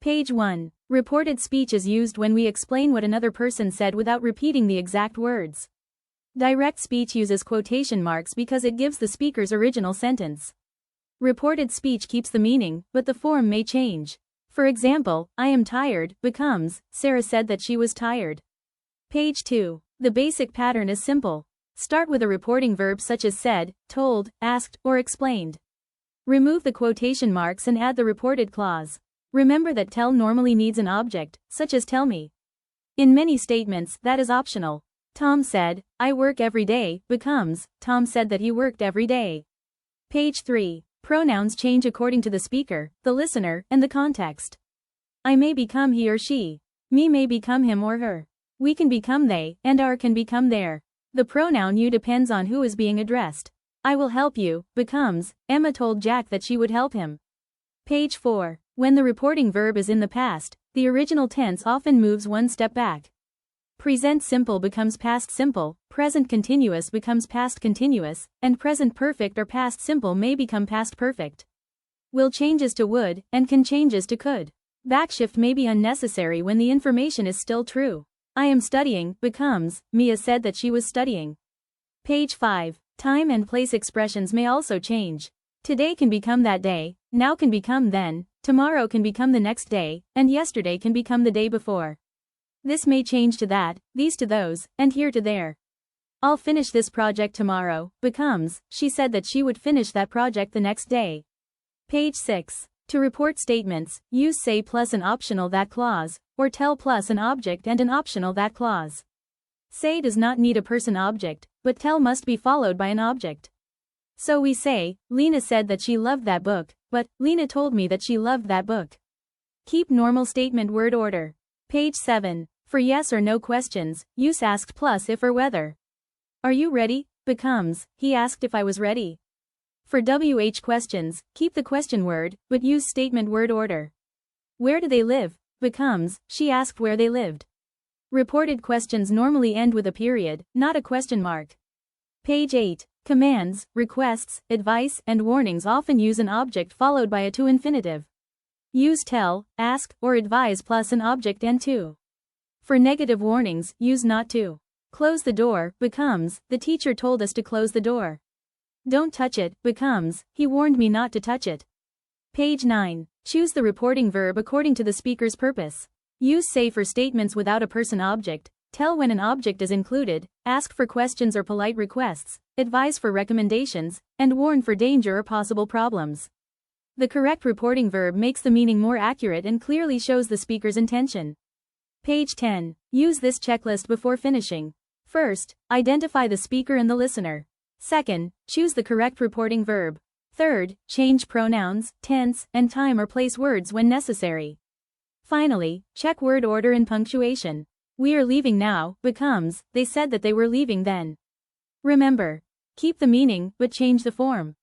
Page 1. Reported speech is used when we explain what another person said without repeating the exact words. Direct speech uses quotation marks because it gives the speaker's original sentence. Reported speech keeps the meaning, but the form may change. For example, I am tired becomes, Sarah said that she was tired. Page 2. The basic pattern is simple. Start with a reporting verb such as said, told, asked, or explained. Remove the quotation marks and add the reported clause. Remember that tell normally needs an object, such as tell me. In many statements, that is optional. Tom said, I work every day becomes, Tom said that he worked every day. Page 3. Pronouns change according to the speaker, the listener, and the context. I may become he or she. Me may become him or her. We can become they, and our can become their. The pronoun you depends on who is being addressed. I will help you becomes, Emma told Jack that she would help him. Page 4. When the reporting verb is in the past, the original tense often moves one step back. Present simple becomes past simple, present continuous becomes past continuous, and present perfect or past simple may become past perfect. Will changes to would, and can changes to could. Backshift may be unnecessary when the information is still true. I am studying becomes, Mia said that she was studying. Page 5. Time and place expressions may also change. Today can become that day, now can become then, tomorrow can become the next day, and yesterday can become the day before. This may change to that, these to those, and here to there. I'll finish this project tomorrow becomes, she said that she would finish that project the next day. Page 6. To report statements, use say plus an optional that clause, or tell plus an object and an optional that clause. Say does not need a person object, but tell must be followed by an object. So we say, Lena said that she loved that book, but Lena told me that she loved that book. Keep normal statement word order. Page 7. For yes or no questions, use asked plus if or whether. Are you ready? Becomes, he asked if I was ready. For WH questions, keep the question word, but use statement word order. Where do they live? Becomes, she asked where they lived. Reported questions normally end with a period, not a question mark. Page 8. Commands, requests, advice, and warnings often use an object followed by a to infinitive. Use tell, ask, or advise plus an object and to. For negative warnings, use not to. Close the door becomes, the teacher told us to close the door. Don't touch it becomes, he warned me not to touch it. Page 9. Choose the reporting verb according to the speaker's purpose. Use say for statements without a person object, tell when an object is included, ask for questions or polite requests, advise for recommendations, and warn for danger or possible problems. The correct reporting verb makes the meaning more accurate and clearly shows the speaker's intention. Page 10. Use this checklist before finishing. First, identify the speaker and the listener. Second, choose the correct reporting verb. Third, change pronouns, tense, and time or place words when necessary. Finally, check word order and punctuation. We are leaving now becomes, they said that they were leaving then. Remember, keep the meaning but change the form.